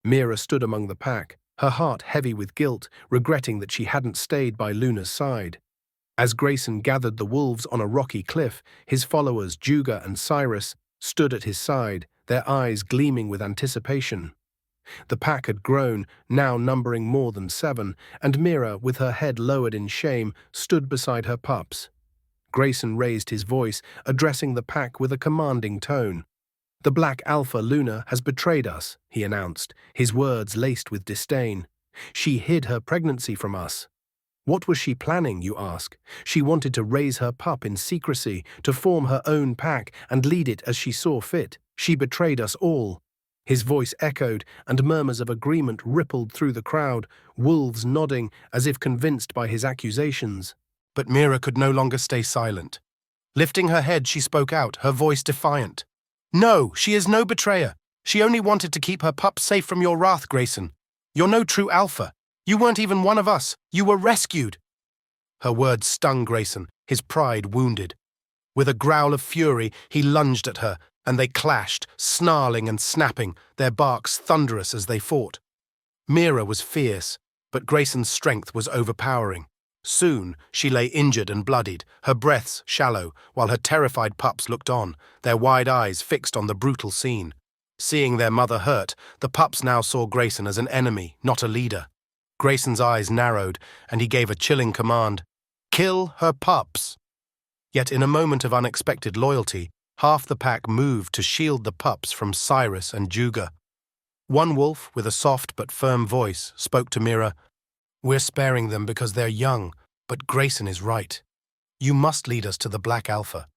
Mira stood among the pack, her heart heavy with guilt, regretting that she hadn't stayed by Luna's side. As Grayson gathered the wolves on a rocky cliff, his followers, Juga and Cyrus, stood at his side, their eyes gleaming with anticipation. The pack had grown, now numbering more than 7, and Mira, with her head lowered in shame, stood beside her pups. Grayson raised his voice, addressing the pack with a commanding tone. "The Black Alpha Luna has betrayed us," he announced, his words laced with disdain. "She hid her pregnancy from us. What was she planning, you ask? She wanted to raise her pup in secrecy, to form her own pack and lead it as she saw fit. She betrayed us all." His voice echoed, and murmurs of agreement rippled through the crowd, wolves nodding as if convinced by his accusations. But Mira could no longer stay silent. Lifting her head, she spoke out, her voice defiant. "No, she is no betrayer. She only wanted to keep her pup safe from your wrath, Grayson. You're no true alpha. You weren't even one of us. You were rescued." Her words stung Grayson, his pride wounded. With a growl of fury, he lunged at her, and they clashed, snarling and snapping, their barks thunderous as they fought. Mira was fierce, but Grayson's strength was overpowering. Soon she lay injured and bloodied, her breaths shallow, while her terrified pups looked on, their wide eyes fixed on the brutal scene. Seeing their mother hurt, the pups now saw Grayson as an enemy, not a leader. Grayson's eyes narrowed, and he gave a chilling command: "Kill her pups!" Yet in a moment of unexpected loyalty, half the pack moved to shield the pups from Cyrus and Juga. One wolf, with a soft but firm voice, spoke to Mira. "We're sparing them because they're young, but Grayson is right. You must lead us to the Black Alpha."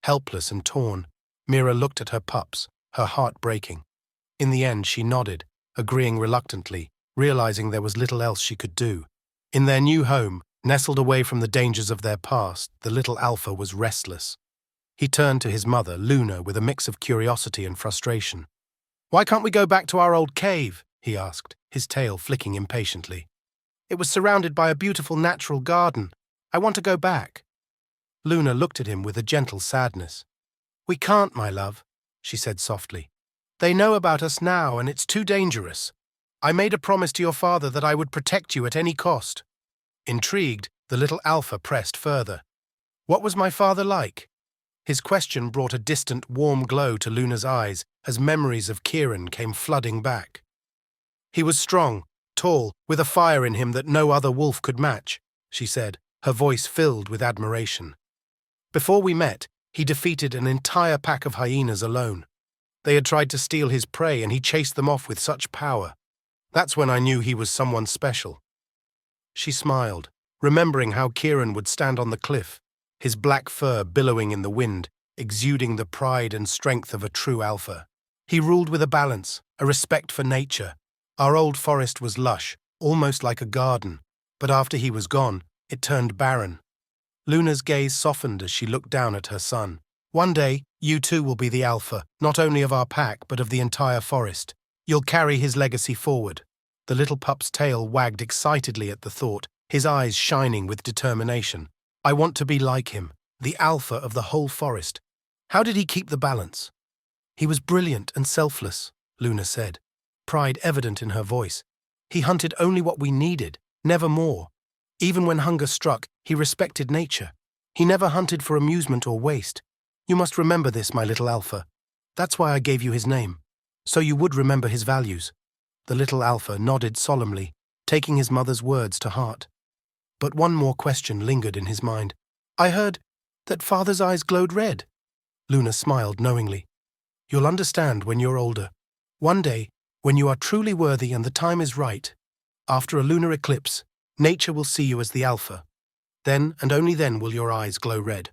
Helpless and torn, Mira looked at her pups, her heart breaking. In the end, she nodded, agreeing reluctantly, realizing there was little else she could do. In their new home, nestled away from the dangers of their past, the little Alpha was restless. He turned to his mother, Luna, with a mix of curiosity and frustration. "Why can't we go back to our old cave?" he asked, his tail flicking impatiently. "It was surrounded by a beautiful natural garden. I want to go back." Luna looked at him with a gentle sadness. "We can't, my love," she said softly. "They know about us now, and it's too dangerous. I made a promise to your father that I would protect you at any cost." Intrigued, the little Alpha pressed further. "What was my father like?" His question brought a distant, warm glow to Luna's eyes as memories of Kieran came flooding back. "He was strong, tall, with a fire in him that no other wolf could match," she said, her voice filled with admiration. "Before we met, he defeated an entire pack of hyenas alone. They had tried to steal his prey, and he chased them off with such power. That's when I knew he was someone special." She smiled, remembering how Kieran would stand on the cliff, his black fur billowing in the wind, exuding the pride and strength of a true alpha. He ruled with a balance, a respect for nature. Our old forest was lush, almost like a garden, but after he was gone, it turned barren. Luna's gaze softened as she looked down at her son. "One day, you too will be the alpha, not only of our pack, but of the entire forest. You'll carry his legacy forward." The little pup's tail wagged excitedly at the thought, his eyes shining with determination. "I want to be like him, the alpha of the whole forest." "How did he keep the balance?" "He was brilliant and selfless," Luna said, pride evident in her voice. "He hunted only what we needed, never more. Even when hunger struck, he respected nature. He never hunted for amusement or waste. You must remember this, my little Alpha. That's why I gave you his name, so you would remember his values." The little Alpha nodded solemnly, taking his mother's words to heart. But one more question lingered in his mind. "I heard that Father's eyes glowed red." Luna smiled knowingly. "You'll understand when you're older. One day, when you are truly worthy and the time is right, after a lunar eclipse, nature will see you as the Alpha. Then and only then will your eyes glow red."